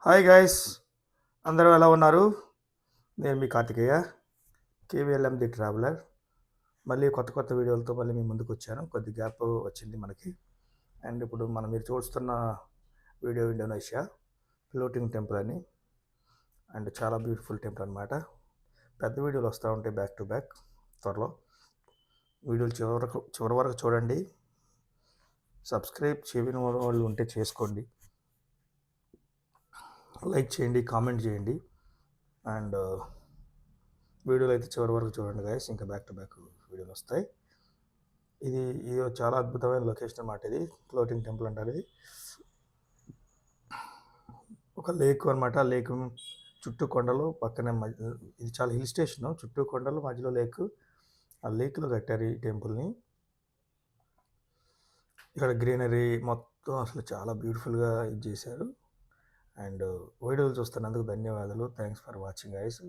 Hi guys, అందరూ ఎలా ఉన్నారు? నేను మీ కార్తికేయ, కేవీఎల్ఎం ది ట్రావెలర్. మళ్ళీ కొత్త కొత్త వీడియోలతో మళ్ళీ మీ ముందుకు వచ్చాను. కొద్ది గ్యాప్ వచ్చింది మనకి. అండ్ ఇప్పుడు మీరు చూస్తున్న వీడియో ఇండోనేషియా ఫ్లోటింగ్ టెంపుల్ అని. అండ్ చాలా బ్యూటిఫుల్ టెంపుల్ అనమాట. పెద్ద వీడియోలు వస్తూ ఉంటాయి బ్యాక్ టు బ్యాక్ త్వరలో. వీడియోలు చివరి వరకు చూడండి. సబ్స్క్రైబ్ చేయని వాళ్ళు ఉంటే చేసుకోండి. లైక్ చేయండి, కామెంట్ చేయండి. అండ్ వీడియోలు అయితే చివరి వరకు చూడండి గైస్. ఇంకా బ్యాక్ టు బ్యాక్ వీడియోలు వస్తాయి. ఇది చాలా అద్భుతమైన లొకేషన్ అన్నమాట. ఇది ఫ్లోటింగ్ టెంపుల్ అంటారు. ఇది ఒక లేక్ అనమాట. లేక్ చుట్టూ కొండలు, పక్కనే ఇది చాలా హిల్ స్టేషన్. చుట్టూ కొండలు, మధ్యలో లేక్. ఆ లేక్లో కట్టారు ఈ టెంపుల్ని. ఇక్కడ గ్రీనరీ మొత్తం అసలు చాలా బ్యూటిఫుల్గా ఇది చేశారు. అండ్ వీడియోలు చూస్తున్నందుకు ధన్యవాదాలు. Thanks for watching guys.